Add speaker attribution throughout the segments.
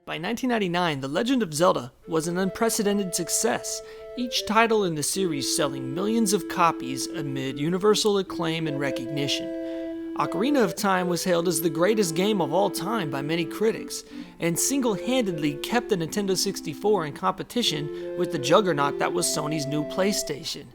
Speaker 1: By 1999, The Legend of Zelda was an unprecedented success, each title in the series selling millions of copies amid universal acclaim and recognition. Ocarina of Time was hailed as the greatest game of all time by many critics, and single-handedly kept the Nintendo 64 in competition with the juggernaut that was Sony's new PlayStation.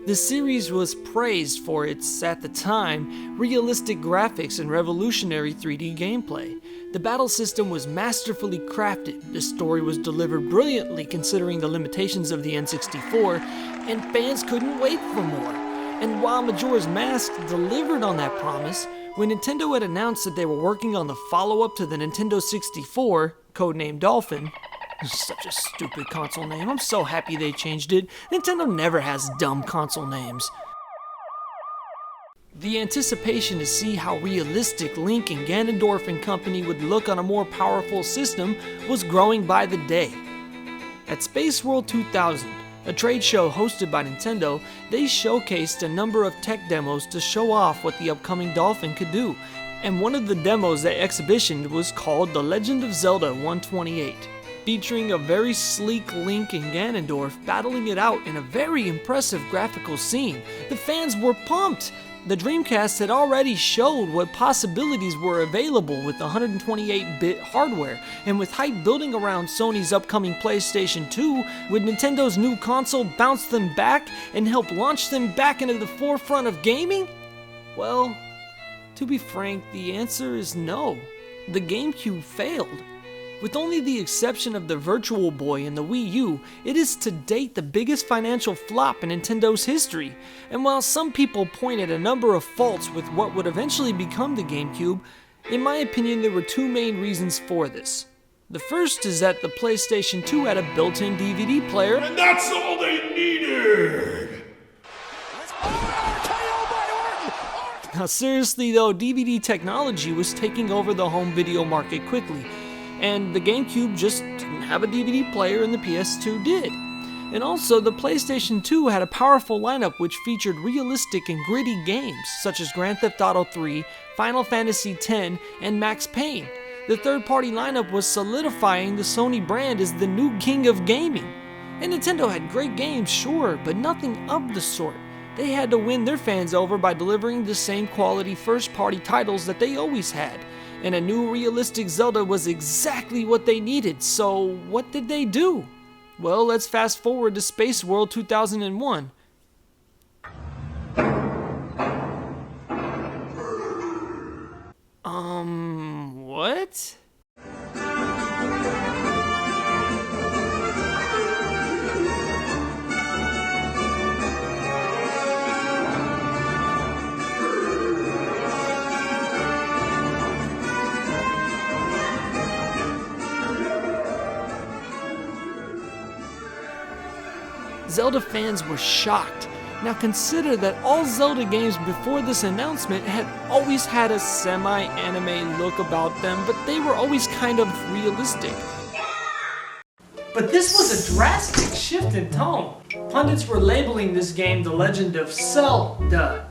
Speaker 1: The series was praised for its, at the time, realistic graphics and revolutionary 3D gameplay. The battle system was masterfully crafted, the story was delivered brilliantly considering the limitations of the N64, and fans couldn't wait for more. And while Majora's Mask delivered on that promise, when Nintendo had announced that they were working on the follow-up to the Nintendo 64, codenamed Dolphin, such a stupid console name, I'm so happy they changed it. Nintendo never has dumb console names. The anticipation to see how realistic Link and Ganondorf and company would look on a more powerful system was growing by the day. At Space World 2000, a trade show hosted by Nintendo, they showcased a number of tech demos to show off what the upcoming Dolphin could do, and one of the demos at exhibition was called The Legend of Zelda 128, featuring a very sleek Link and Ganondorf battling it out in a very impressive graphical scene. The fans were pumped! The Dreamcast had already showed what possibilities were available with 128-bit hardware, and with hype building around Sony's upcoming PlayStation 2, would Nintendo's new console bounce them back and help launch them back into the forefront of gaming? Well, to be frank, the answer is no. The GameCube failed. With only the exception of the Virtual Boy and the Wii U, it is to date the biggest financial flop in Nintendo's history. And while some people point at a number of faults with what would eventually become the GameCube, in my opinion there were two main reasons for this. The first is that the PlayStation 2 had a built-in DVD player,
Speaker 2: and that's all they needed!
Speaker 1: Now seriously though, DVD technology was taking over the home video market quickly, and the GameCube just didn't have a DVD player and the PS2 did. And also, the PlayStation 2 had a powerful lineup which featured realistic and gritty games such as Grand Theft Auto 3, Final Fantasy X, and Max Payne. The third-party lineup was solidifying the Sony brand as the new king of gaming. And Nintendo had great games, sure, but nothing of the sort. They had to win their fans over by delivering the same quality first-party titles that they always had. And a new realistic Zelda was exactly what they needed, so what did they do? Well, let's fast forward to Space World 2001. What? Zelda fans were shocked. Now consider that all Zelda games before this announcement had always had a semi-anime look about them, but they were always kind of realistic. But this was a drastic shift in tone. Pundits were labeling this game The Legend of Zelda.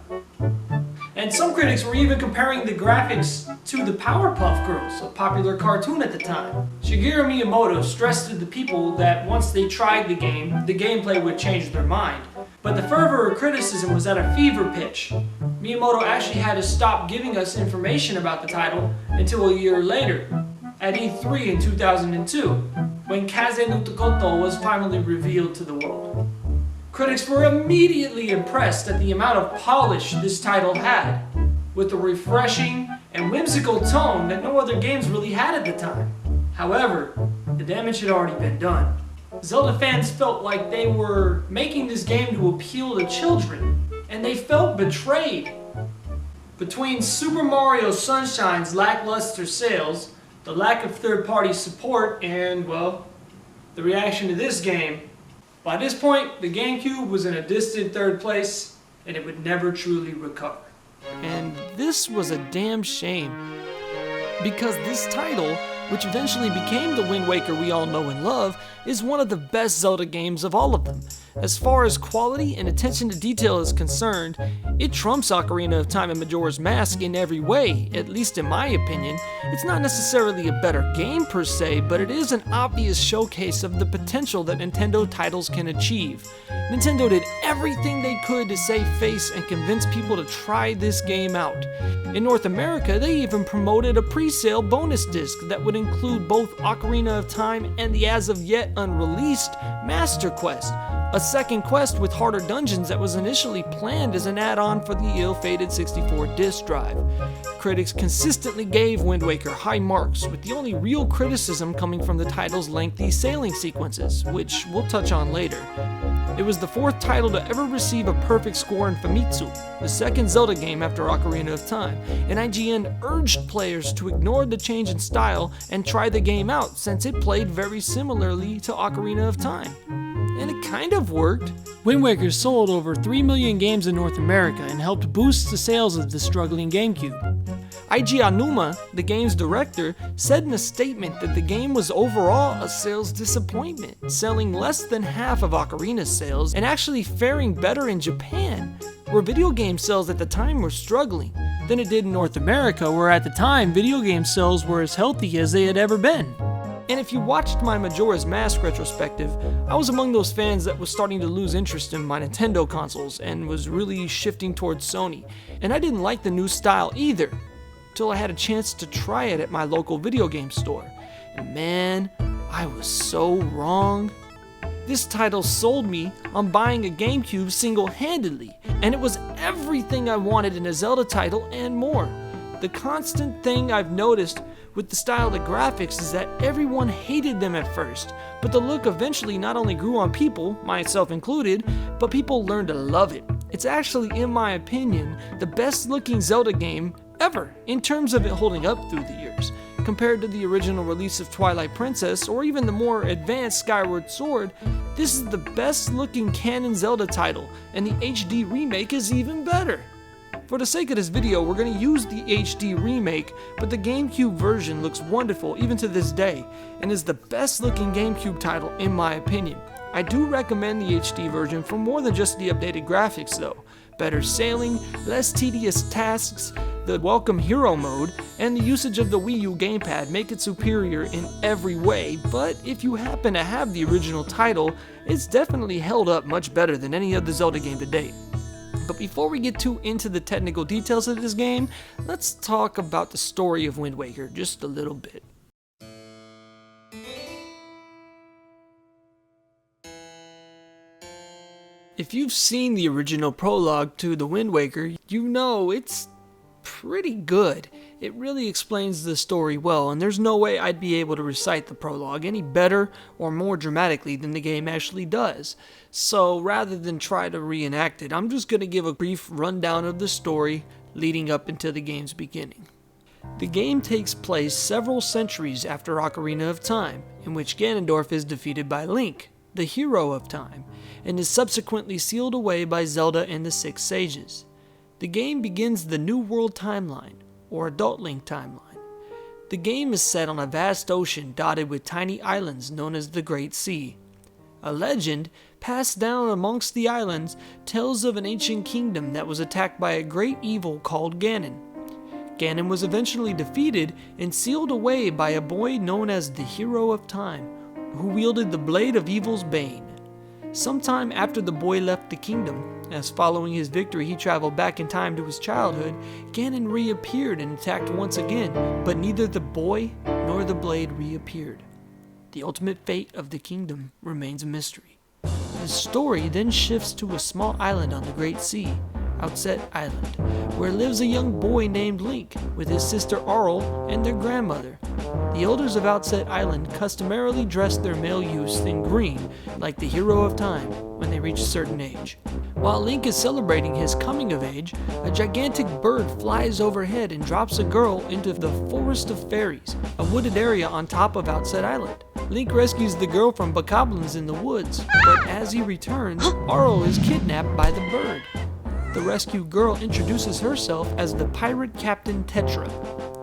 Speaker 1: And some critics were even comparing the graphics to the Powerpuff Girls, a popular cartoon at the time. Shigeru Miyamoto stressed to the people that once they tried the game, the gameplay would change their mind. But the fervor of criticism was at a fever pitch. Miyamoto actually had to stop giving us information about the title until a year later, at E3 in 2002, when Kaze no Tokoto was finally revealed to the world. Critics were immediately impressed at the amount of polish this title had, with a refreshing and whimsical tone that no other games really had at the time. However, the damage had already been done. Zelda fans felt like they were making this game to appeal to children, and they felt betrayed. Between Super Mario Sunshine's lackluster sales, the lack of third-party support, and, well, the reaction to this game, by this point, the GameCube was in a distant third place, and it would never truly recover. And this was a damn shame, because this title which eventually became the Wind Waker we all know and love, is one of the best Zelda games of all of them. As far as quality and attention to detail is concerned, it trumps Ocarina of Time and Majora's Mask in every way, at least in my opinion. It's not necessarily a better game per se, but it is an obvious showcase of the potential that Nintendo titles can achieve. Nintendo did everything they could to save face and convince people to try this game out. In North America, they even promoted a pre-sale bonus disc that would include both Ocarina of Time and the as of yet unreleased Master Quest, a second quest with harder dungeons that was initially planned as an add-on for the ill-fated 64 disc drive. Critics consistently gave Wind Waker high marks, with the only real criticism coming from the title's lengthy sailing sequences, which we'll touch on later. It was the fourth title to ever receive a perfect score in Famitsu, the second Zelda game after Ocarina of Time, and IGN urged players to ignore the change in style and try the game out since it played very similarly to Ocarina of Time. And it kind of worked. Wind Waker sold over 3 million games in North America and helped boost the sales of the struggling GameCube. Eiji Aonuma, the game's director, said in a statement that the game was overall a sales disappointment, selling less than half of Ocarina's sales and actually faring better in Japan, where video game sales at the time were struggling, than it did in North America, where at the time video game sales were as healthy as they had ever been. And if you watched my Majora's Mask retrospective, I was among those fans that was starting to lose interest in my Nintendo consoles and was really shifting towards Sony, and I didn't like the new style either, till I had a chance to try it at my local video game store. And man, I was so wrong. This title sold me on buying a GameCube single-handedly, and it was everything I wanted in a Zelda title and more. The constant thing I've noticed with the style of the graphics is that everyone hated them at first, but the look eventually not only grew on people, myself included, but people learned to love it. It's actually, in my opinion, the best looking Zelda game ever, in terms of it holding up through the years. Compared to the original release of Twilight Princess, or even the more advanced Skyward Sword, this is the best looking canon Zelda title, and the HD remake is even better. For the sake of this video, we're going to use the HD remake, but the GameCube version looks wonderful even to this day, and is the best looking GameCube title in my opinion. I do recommend the HD version for more than just the updated graphics though. Better sailing, less tedious tasks, the welcome hero mode, and the usage of the Wii U gamepad make it superior in every way, but if you happen to have the original title, it's definitely held up much better than any other Zelda game to date. But before we get too into the technical details of this game, let's talk about the story of Wind Waker just a little bit. If you've seen the original prologue to the Wind Waker, you know it's pretty good. It really explains the story well, and there's no way I'd be able to recite the prologue any better or more dramatically than the game actually does. So rather than try to reenact it, I'm just going to give a brief rundown of the story leading up into the game's beginning. The game takes place several centuries after Ocarina of Time, in which Ganondorf is defeated by Link, the hero of time, and is subsequently sealed away by Zelda and the Six Sages. The game begins the New World timeline, or Adult Link timeline. The game is set on a vast ocean dotted with tiny islands known as the Great Sea. A legend, passed down amongst the islands, tells of an ancient kingdom that was attacked by a great evil called Ganon. Ganon was eventually defeated and sealed away by a boy known as the Hero of Time, who wielded the Blade of Evil's Bane. Sometime after the boy left the kingdom, as following his victory he traveled back in time to his childhood, Ganon reappeared and attacked once again, but neither the boy nor the blade reappeared. The ultimate fate of the kingdom remains a mystery. The story then shifts to a small island on the Great Sea, Outset Island, where lives a young boy named Link with his sister Auril and their grandmother. The elders of Outset Island customarily dress their male youths in green, like the Hero of Time, when they reach a certain age. While Link is celebrating his coming of age, a gigantic bird flies overhead and drops a girl into the Forest of Fairies, a wooded area on top of Outset Island. Link rescues the girl from bokoblins in the woods, but as he returns, Auril is kidnapped by the bird. The rescued girl introduces herself as the pirate Captain Tetra,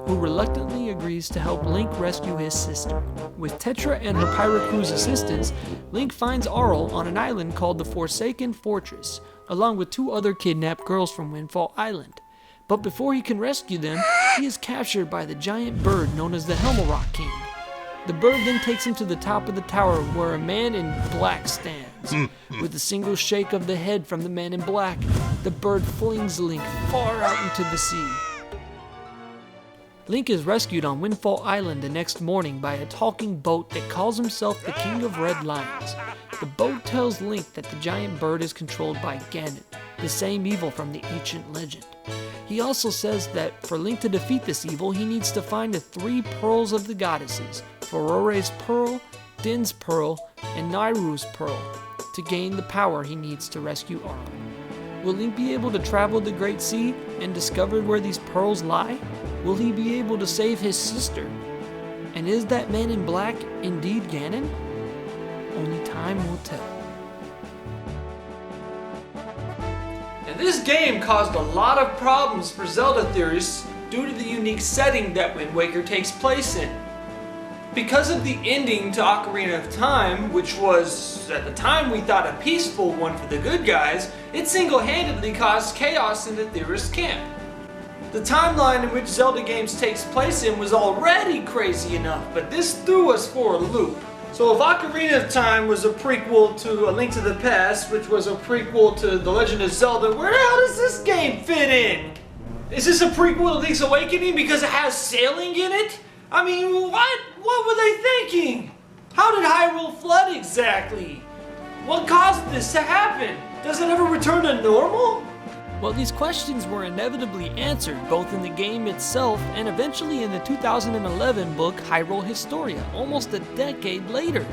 Speaker 1: who reluctantly agrees to help Link rescue his sister. With Tetra and her pirate crew's assistance, Link finds Arl on an island called the Forsaken Fortress, along with 2 other kidnapped girls from Windfall Island. But before he can rescue them, he is captured by the giant bird known as the Helmelrock King. The bird then takes him to the top of the tower where a man in black stands. With a single shake of the head from the man in black, the bird flings Link far out into the sea. Link is rescued on Windfall Island the next morning by a talking boat that calls himself the King of Red Lions. The boat tells Link that the giant bird is controlled by Ganon, the same evil from the ancient legend. He also says that for Link to defeat this evil, he needs to find the 3 pearls of the goddesses, Forore's Pearl, Din's Pearl, and Nairu's Pearl, to gain the power he needs to rescue Arl. Will Link be able to travel the Great Sea and discover where these pearls lie? Will he be able to save his sister? And is that man in black indeed Ganon? Only time will tell. And this game caused a lot of problems for Zelda theorists due to the unique setting that Wind Waker takes place in. Because of the ending to Ocarina of Time, which was, at the time we thought a peaceful one for the good guys, it single-handedly caused chaos in the theorist camp. The timeline in which Zelda games takes place in was already crazy enough, but this threw us for a loop. So if Ocarina of Time was a prequel to A Link to the Past, which was a prequel to The Legend of Zelda, where the hell does this game fit in? Is this a prequel to Link's Awakening because it has sailing in it? I mean, what? What were they thinking? How did Hyrule flood exactly? What caused this to happen? Does it ever return to normal? Well, these questions were inevitably answered both in the game itself and eventually in the 2011 book Hyrule Historia, almost a decade later.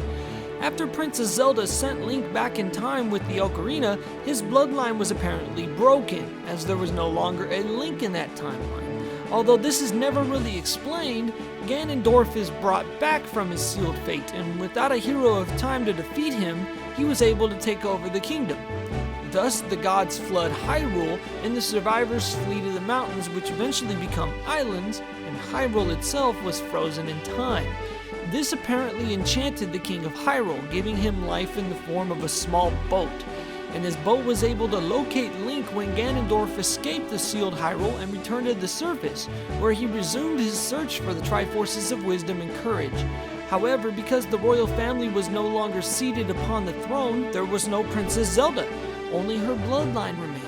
Speaker 1: After Princess Zelda sent Link back in time with the Ocarina, his bloodline was apparently broken, as there was no longer a Link in that timeline. Although this is never really explained, Ganondorf is brought back from his sealed fate, and without a hero of time to defeat him, he was able to take over the kingdom. Thus, the gods flood Hyrule, and the survivors flee to the mountains, which eventually become islands, and Hyrule itself was frozen in time. This apparently enchanted the King of Hyrule, giving him life in the form of a small boat. And his boat was able to locate Link when Ganondorf escaped the sealed Hyrule and returned to the surface, where he resumed his search for the Triforces of Wisdom and Courage. However, because the royal family was no longer seated upon the throne, there was no Princess Zelda. Only her bloodline remained.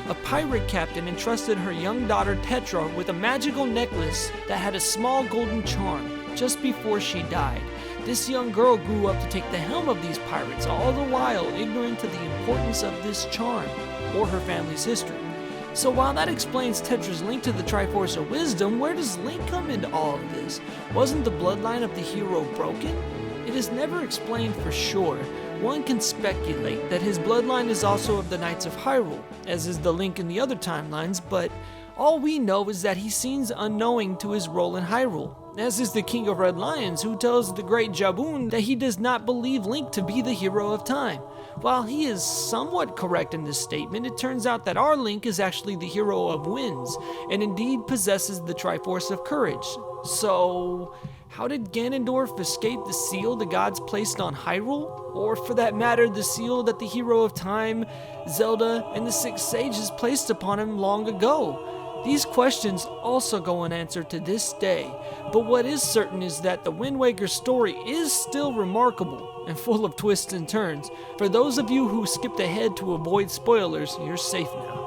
Speaker 1: A pirate captain entrusted her young daughter Tetra with a magical necklace that had a small golden charm just before she died. This young girl grew up to take the helm of these pirates, all the while ignorant to the importance of this charm, or her family's history. So while that explains Tetra's link to the Triforce of Wisdom, where does Link come into all of this? Wasn't the bloodline of the hero broken? It is never explained for sure. One can speculate that his bloodline is also of the Knights of Hyrule, as is the Link in the other timelines, but all we know is that he seems unknowing to his role in Hyrule, as is the King of Red Lions, who tells the great Jabun that he does not believe Link to be the hero of time. While he is somewhat correct in this statement, it turns out that our Link is actually the hero of winds, and indeed possesses the Triforce of Courage. So, how did Ganondorf escape the seal the gods placed on Hyrule? Or for that matter, the seal that the hero of time, Zelda, and the Six Sages placed upon him long ago? These questions also go unanswered to this day, but what is certain is that the Wind Waker story is still remarkable and full of twists and turns. For those of you who skipped ahead to avoid spoilers, you're safe now.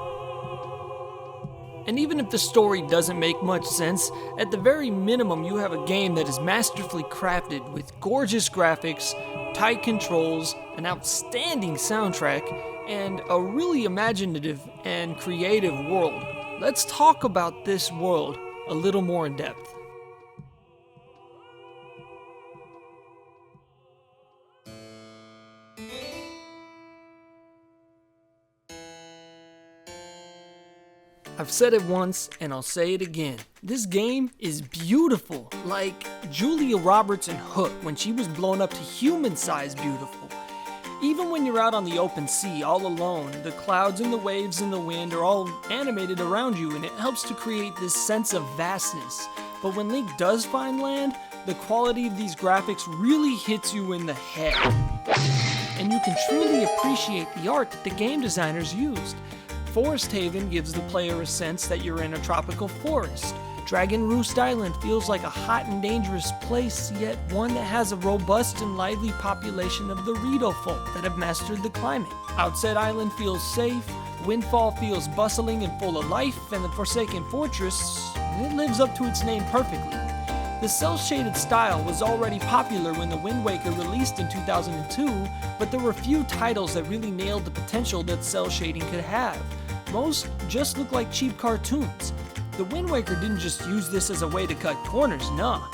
Speaker 1: And even if the story doesn't make much sense, at the very minimum you have a game that is masterfully crafted with gorgeous graphics, tight controls, an outstanding soundtrack, and a really imaginative and creative world. Let's talk about this world a little more in depth. I've said it once and I'll say it again. This game is beautiful, like Julia Roberts in Hook when she was blown up to human-sized beautiful. Even when you're out on the open sea all alone, the clouds and the waves and the wind are all animated around you, and it helps to create this sense of vastness. But when Link does find land, the quality of these graphics really hits you in the head. And you can truly appreciate the art that the game designers used. Forest Haven gives the player a sense that you're in a tropical forest. Dragon Roost Island feels like a hot and dangerous place, yet one that has a robust and lively population of the Rito folk that have mastered the climate. Outset Island feels safe, Windfall feels bustling and full of life, and the Forsaken Fortress, it lives up to its name perfectly. The cel-shaded style was already popular when The Wind Waker released in 2002, but there were few titles that really nailed the potential that cel shading could have. Most just look like cheap cartoons. The Wind Waker didn't just use this as a way to cut corners, nah.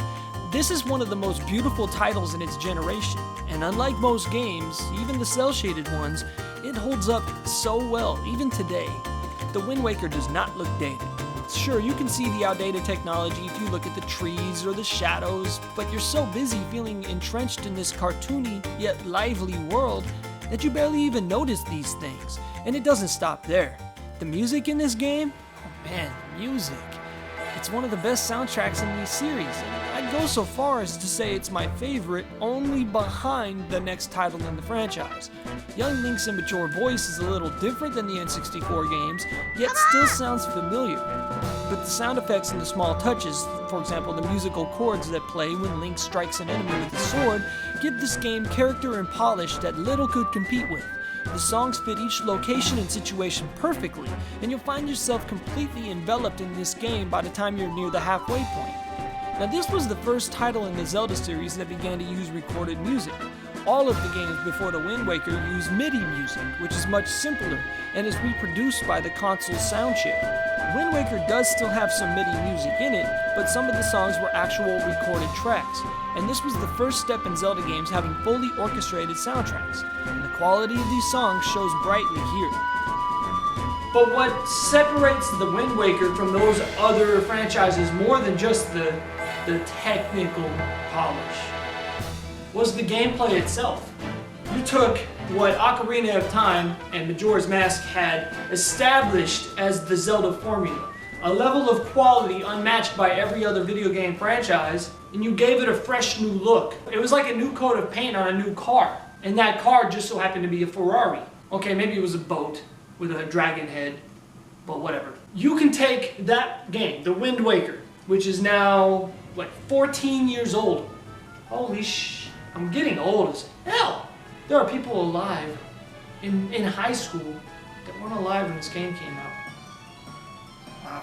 Speaker 1: This is one of the most beautiful titles in its generation, and unlike most games, even the cel-shaded ones, it holds up so well, even today. The Wind Waker does not look dated. Sure, you can see the outdated technology if you look at the trees or the shadows, but you're so busy feeling entrenched in this cartoony yet lively world that you barely even notice these things. And it doesn't stop there. The music in this game? Oh man, music. It's one of the best soundtracks in the series, and I'd go so far as to say it's my favorite, only behind the next title in the franchise. Young Link's immature voice is a little different than the N64 games, yet still sounds familiar. But the sound effects and the small touches, for example the musical chords that play when Link strikes an enemy with his sword, give this game character and polish that little could compete with. The songs fit each location and situation perfectly, and you'll find yourself completely enveloped in this game by the time you're near the halfway point. Now this was the first title in the Zelda series that began to use recorded music. All of the games before The Wind Waker use MIDI music, which is much simpler and is reproduced by the console's sound chip. Wind Waker does still have some MIDI music in it, but some of the songs were actual recorded tracks, and this was the first step in Zelda games having fully orchestrated soundtracks, and the quality of these songs shows brightly here. But what separates The Wind Waker from those other franchises more than just the technical polish was the gameplay itself. You took what Ocarina of Time and Majora's Mask had established as the Zelda formula, a level of quality unmatched by every other video game franchise, and you gave it a fresh new look. It was like a new coat of paint on a new car, and that car just so happened to be a Ferrari. Okay, maybe it was a boat with a dragon head, but whatever. You can take that game, The Wind Waker, which is now, 14 years old. Holy I'm getting old as hell. There are people alive in high school that weren't alive when this game came out. Wow.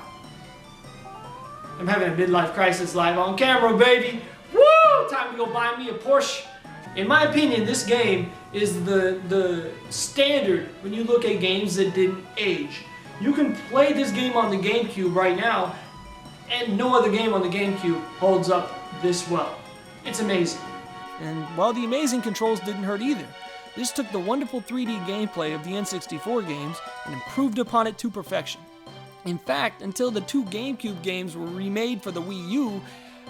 Speaker 1: I'm having a midlife crisis live on camera, baby. Woo! Time to go buy me a Porsche. In my opinion, this game is the standard when you look at games that didn't age. You can play this game on the GameCube right now, and no other game on the GameCube holds up this well. It's amazing. And while the amazing controls didn't hurt either, this took the wonderful 3D gameplay of the N64 games and improved upon it to perfection. In fact, until the two GameCube games were remade for the Wii U,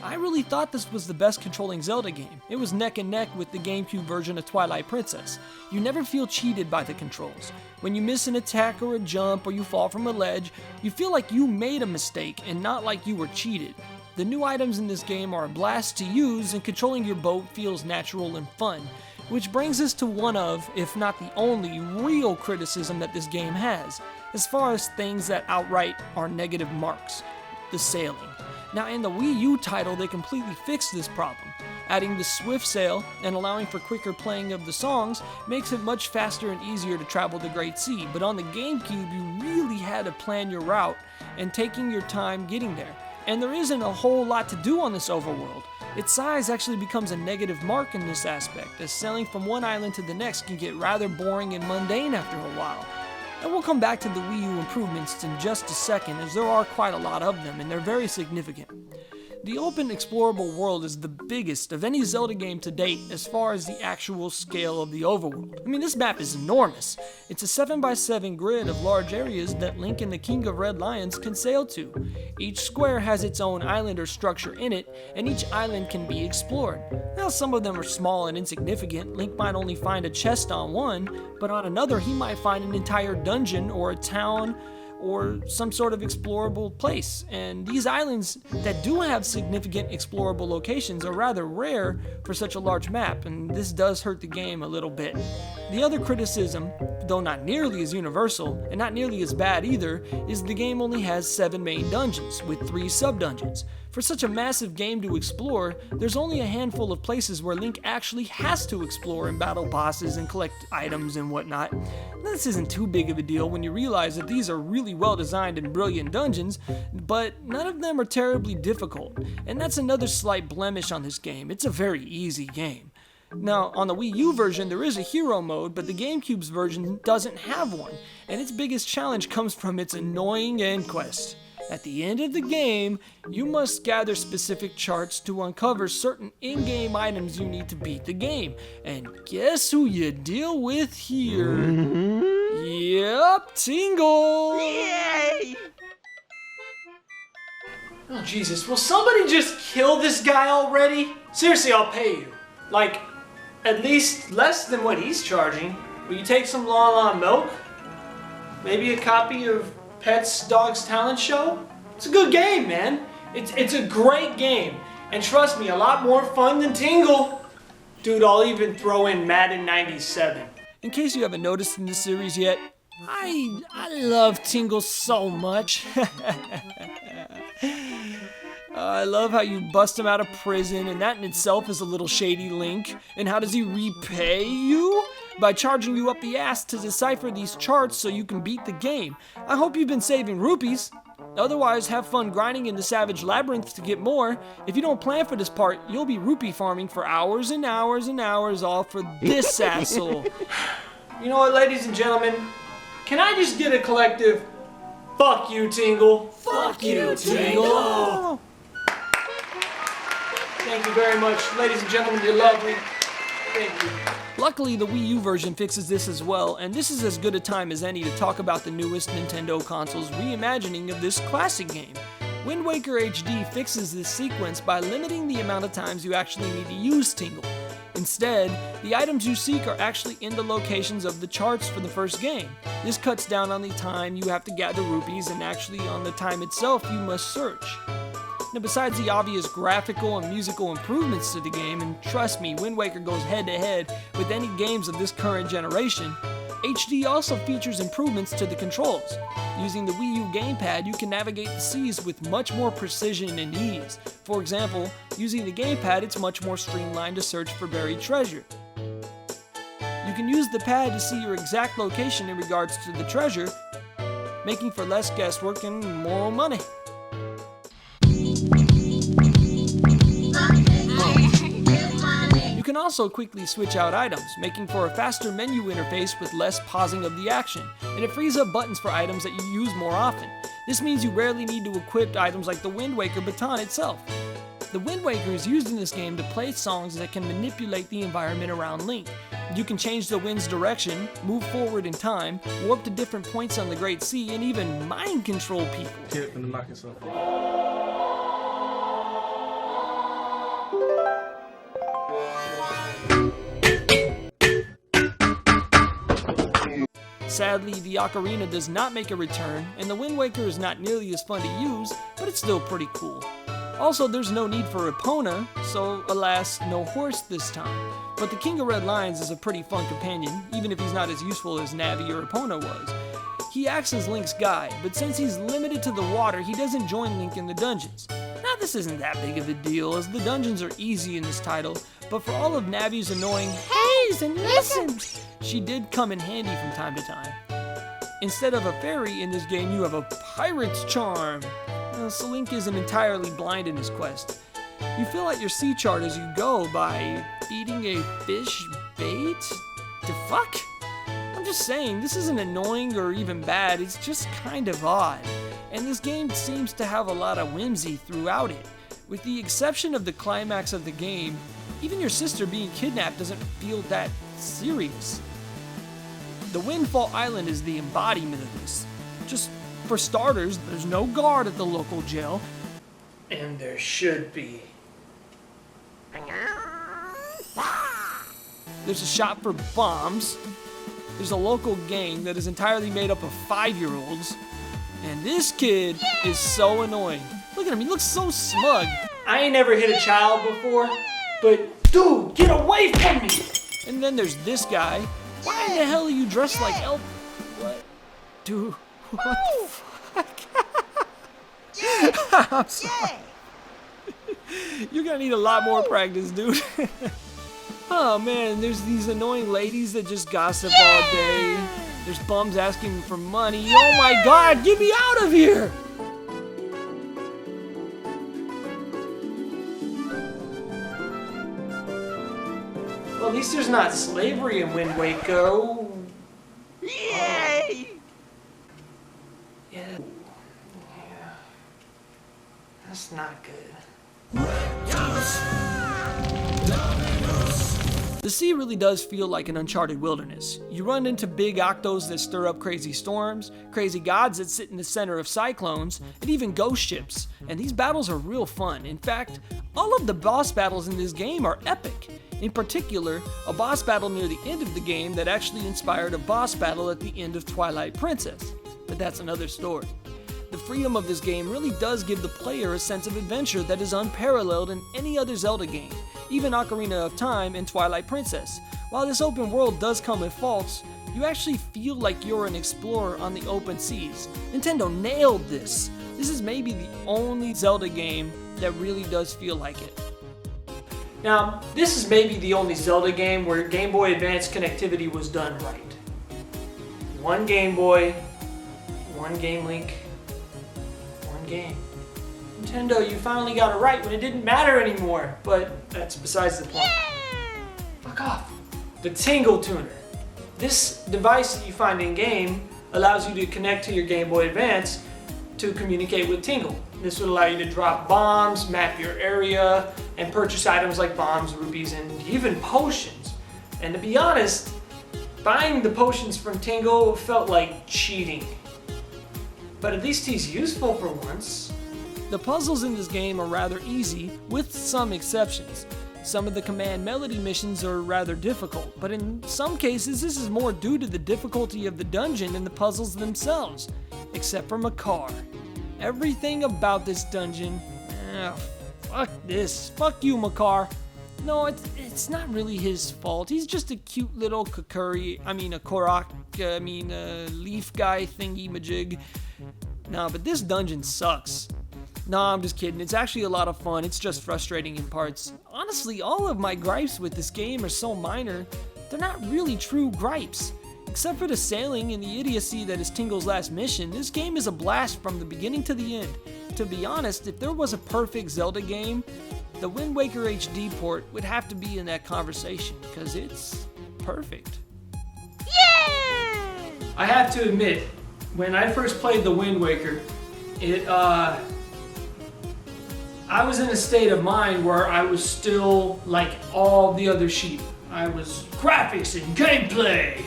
Speaker 1: I really thought this was the best controlling Zelda game. It was neck and neck with the GameCube version of Twilight Princess. You never feel cheated by the controls. When you miss an attack or a jump or you fall from a ledge, you feel like you made a mistake and not like you were cheated. The new items in this game are a blast to use, and controlling your boat feels natural and fun, which brings us to one of, if not the only, real criticism that this game has, as far as things that outright are negative marks: the sailing. Now in the Wii U title they completely fixed this problem. Adding the swift sail and allowing for quicker playing of the songs makes it much faster and easier to travel the Great Sea, but on the GameCube you really had to plan your route and taking your time getting there. And there isn't a whole lot to do on this overworld. Its size actually becomes a negative mark in this aspect, as sailing from one island to the next can get rather boring and mundane after a while. And we'll come back to the Wii U improvements in just a second, as there are quite a lot of them, and they're very significant. The open explorable world is the biggest of any Zelda game to date as far as the actual scale of the overworld. I mean, this map is enormous. It's a 7x7 grid of large areas that Link and the King of Red Lions can sail to. Each square has its own island or structure in it, and each island can be explored. Now, some of them are small and insignificant. Link might only find a chest on one, but on another he might find an entire dungeon or a town or some sort of explorable place. And these islands that do have significant explorable locations are rather rare for such a large map, and this does hurt the game a little bit. The other criticism, though not nearly as universal, and not nearly as bad either, is the game only has 7 main dungeons, with 3 sub-dungeons. For such a massive game to explore, there's only a handful of places where Link actually has to explore and battle bosses and collect items and whatnot. This isn't too big of a deal when you realize that these are really well designed and brilliant dungeons, but none of them are terribly difficult, and that's another slight blemish on this game. It's a very easy game. Now, on the Wii U version, there is a hero mode, but the GameCube's version doesn't have one, and its biggest challenge comes from its annoying end quest. At the end of the game, you must gather specific charts to uncover certain in-game items you need to beat the game. And guess who you deal with here? Yep, Tingle!
Speaker 3: Yay!
Speaker 1: Oh, Jesus, will somebody just kill this guy already? Seriously, I'll pay you. Like, at least less than what he's charging. Will you take some Lala milk? Maybe a copy of Pet's Dog's Talent Show? It's a good game, man. It's a great game. And trust me, a lot more fun than Tingle. Dude, I'll even throw in Madden 97. In case you haven't noticed in this series yet, I love Tingle so much. I love how you bust him out of prison, and that in itself is a little shady, Link. And how does he repay you? By charging you up the ass to decipher these charts so you can beat the game. I hope you've been saving rupees. Otherwise, have fun grinding in the Savage Labyrinth to get more. If you don't plan for this part, you'll be rupee farming for hours and hours and hours all for this asshole. You know what, ladies and gentlemen? Can I just get a collective, fuck you, Tingle?
Speaker 3: Fuck you, Tingle!
Speaker 1: Thank you very much. Ladies and gentlemen, you're lovely. Thank you. Luckily, the Wii U version fixes this as well, and this is as good a time as any to talk about the newest Nintendo console's reimagining of this classic game. Wind Waker HD fixes this sequence by limiting the amount of times you actually need to use Tingle. Instead, the items you seek are actually in the locations of the charts for the first game. This cuts down on the time you have to gather rupees and actually on the time itself you must search. Now, besides the obvious graphical and musical improvements to the game, and trust me, Wind Waker goes head to head with any games of this current generation, HD also features improvements to the controls. Using the Wii U gamepad, you can navigate the seas with much more precision and ease. For example, using the gamepad, it's much more streamlined to search for buried treasure. You can use the pad to see your exact location in regards to the treasure, making for less guesswork and more money. You can also quickly switch out items, making for a faster menu interface with less pausing of the action, and it frees up buttons for items that you use more often. This means you rarely need to equip items like the Wind Waker baton itself. The Wind Waker is used in this game to play songs that can manipulate the environment around Link. You can change the wind's direction, move forward in time, warp to different points on the Great Sea, and even mind control people.
Speaker 4: Kid finna knock himself out.
Speaker 1: Sadly, the ocarina does not make a return, and the Wind Waker is not nearly as fun to use, but it's still pretty cool. Also, there's no need for Epona, so alas, no horse this time. But the King of Red Lions is a pretty fun companion, even if he's not as useful as Navi or Epona was. He acts as Link's guide, but since he's limited to the water, he doesn't join Link in the dungeons. Now, this isn't that big of a deal, as the dungeons are easy in this title, but for all of Navi's annoying heys and listens, she did come in handy from time to time. Instead of a fairy in this game, you have a pirate's charm. So Link isn't entirely blind in his quest. You fill out your sea chart as you go by feeding a fish bait? To fuck? I'm just saying, this isn't annoying or even bad, it's just kind of odd. And this game seems to have a lot of whimsy throughout it. With the exception of the climax of the game, even your sister being kidnapped doesn't feel that serious. The Windfall Island is the embodiment of this. Just for starters, there's no guard at the local jail. And there should be. There's a shop for bombs. There's a local gang that is entirely made up of 5-year-olds. And this kid is so annoying. Look at him, he looks so smug.
Speaker 4: I ain't never hit a child before, but dude, get away from me!
Speaker 1: And then there's this guy. Why in the hell are you dressed like Elf? What? Dude, what the fuck? I'm sorry. You're gonna need a lot more practice, dude. Oh man, there's these annoying ladies that just gossip all day. There's bums asking for money. Oh my god, get me out of here!
Speaker 4: Well, at least there's not slavery in Wind Waker.
Speaker 3: Yay!
Speaker 4: Yeah. That's not good.
Speaker 1: The sea really does feel like an uncharted wilderness. You run into big octos that stir up crazy storms, crazy gods that sit in the center of cyclones, and even ghost ships. And these battles are real fun. In fact, all of the boss battles in this game are epic. In particular, a boss battle near the end of the game that actually inspired a boss battle at the end of Twilight Princess. But that's another story. The freedom of this game really does give the player a sense of adventure that is unparalleled in any other Zelda game, even Ocarina of Time and Twilight Princess. While this open world does come with faults, you actually feel like you're an explorer on the open seas. Nintendo nailed this. This is maybe the only Zelda game that really does feel like it.
Speaker 4: Now, this is maybe the only Zelda game where Game Boy Advance connectivity was done right. One Game Boy, one Game Link, one game. Nintendo, you finally got it right when it didn't matter anymore, but that's besides the point. Fuck off. The Tingle Tuner. This device that you find in-game allows you to connect to your Game Boy Advance to communicate with Tingle. This would allow you to drop bombs, map your area, and purchase items like bombs, rupees, and even potions. And to be honest, buying the potions from Tingle felt like cheating. But at least he's useful for once.
Speaker 1: The puzzles in this game are rather easy, with some exceptions. Some of the command melody missions are rather difficult, but in some cases this is more due to the difficulty of the dungeon and the puzzles themselves, except for Makar. Everything about this dungeon, fuck this, fuck you Makar. No, it's not really his fault. He's just a cute little leaf guy thingy majig. Nah, but this dungeon sucks. Nah, I'm just kidding. It's actually a lot of fun. It's just frustrating in parts. Honestly, all of my gripes with this game are so minor, they're not really true gripes. Except for the sailing and the idiocy that is Tingle's last mission, this game is a blast from the beginning to the end. To be honest, if there was a perfect Zelda game, the Wind Waker HD port would have to be in that conversation, because it's perfect.
Speaker 3: Yeah!
Speaker 4: I have to admit, when I first played the Wind Waker, I was in a state of mind where I was still like all the other sheep. I was graphics and gameplay.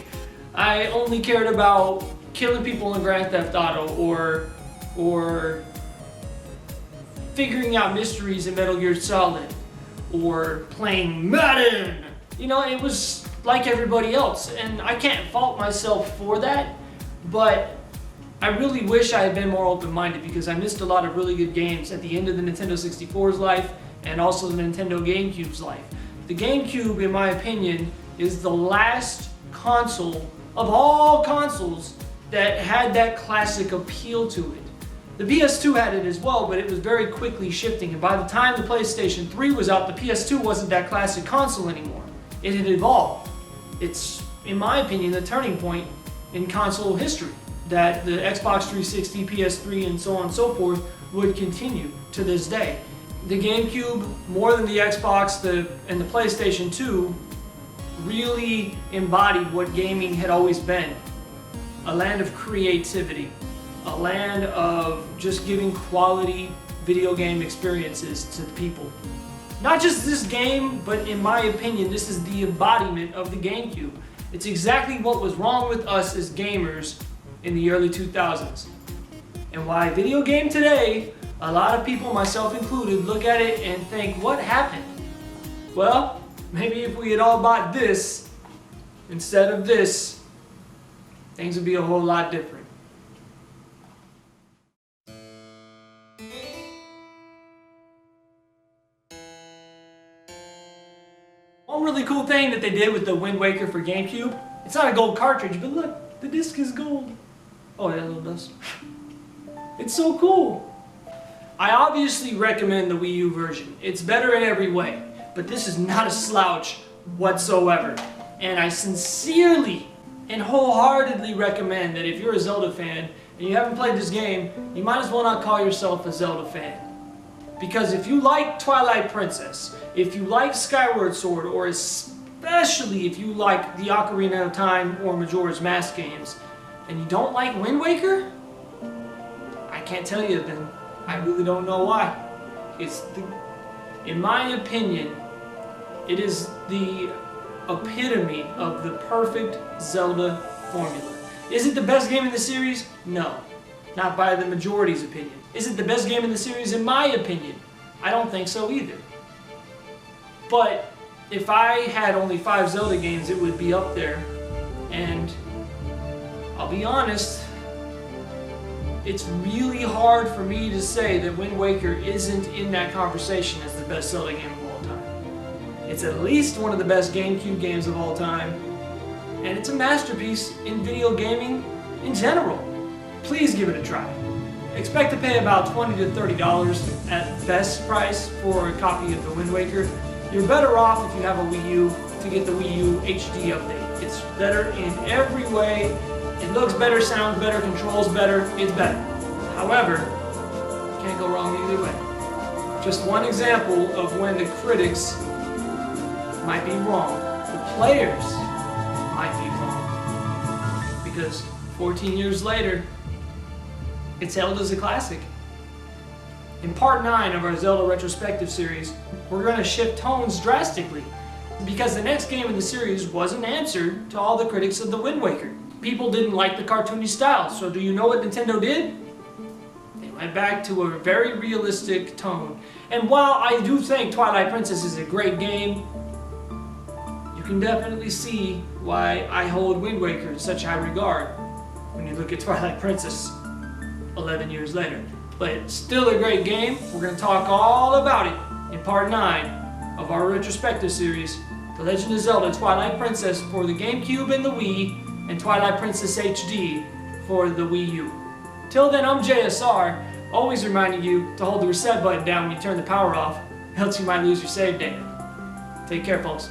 Speaker 4: I only cared about killing people in Grand Theft Auto or figuring out mysteries in Metal Gear Solid or playing Madden. You know, it was like everybody else, and I can't fault myself for that, but I really wish I had been more open-minded because I missed a lot of really good games at the end of the Nintendo 64's life and also the Nintendo GameCube's life. The GameCube, in my opinion, is the last console of all consoles that had that classic appeal to it. The PS2 had it as well, but it was very quickly shifting, and by the time the PlayStation 3 was out, the PS2 wasn't that classic console anymore. It had evolved. It's, in my opinion, the turning point in console history, that the Xbox 360, PS3, and so on and so forth would continue to this day. The GameCube, more than the Xbox and the PlayStation 2, really embodied what gaming had always been. A land of creativity. A land of just giving quality video game experiences to the people. Not just this game, but in my opinion, this is the embodiment of the GameCube. It's exactly what was wrong with us as gamers in the early 2000s. And why video game today, a lot of people, myself included, look at it and think, what happened? Well, maybe if we had all bought this instead of this, things would be a whole lot different. One really cool thing that they did with the Wind Waker for GameCube, it's not a gold cartridge, but look, the disc is gold. Oh yeah, a little dust. It's so cool. I obviously recommend the Wii U version. It's better in every way, but this is not a slouch whatsoever. And I sincerely and wholeheartedly recommend that if you're a Zelda fan and you haven't played this game, you might as well not call yourself a Zelda fan. Because if you like Twilight Princess, if you like Skyward Sword, or especially if you like the Ocarina of Time or Majora's Mask games, and you don't like Wind Waker, I can't tell you then. I really don't know why. In my opinion, it is the epitome of the perfect Zelda formula. Is it the best game in the series? No. Not by the majority's opinion. Is it the best game in the series? In my opinion, I don't think so either. But if I had only 5 Zelda games, it would be up there. And I'll be honest, it's really hard for me to say that Wind Waker isn't in that conversation as the best Zelda game of all time. It's at least one of the best GameCube games of all time, and it's a masterpiece in video gaming in general. Please give it a try. Expect to pay about $20 to $30 at best price for a copy of the Wind Waker. You're better off if you have a Wii U to get the Wii U HD update. It's better in every way. It looks better, sounds better, controls better, it's better. However, can't go wrong either way. Just one example of when the critics might be wrong. The players might be wrong. Because 14 years later, it's hailed as a classic. In part 9 of our Zelda Retrospective Series, we're going to shift tones drastically. Because the next game in the series was an answer to all the critics of the Wind Waker. People didn't like the cartoony style, so do you know what Nintendo did? They went back to a very realistic tone. And while I do think Twilight Princess is a great game, you can definitely see why I hold Wind Waker in such high regard when you look at Twilight Princess 11 years later. But it's still a great game. We're going to talk all about it in part 9 of our retrospective series, The Legend of Zelda Twilight Princess for the GameCube and the Wii, and Twilight Princess HD for the Wii U. Till then, I'm JSR, always reminding you to hold the reset button down when you turn the power off, else you might lose your save data. Take care, folks.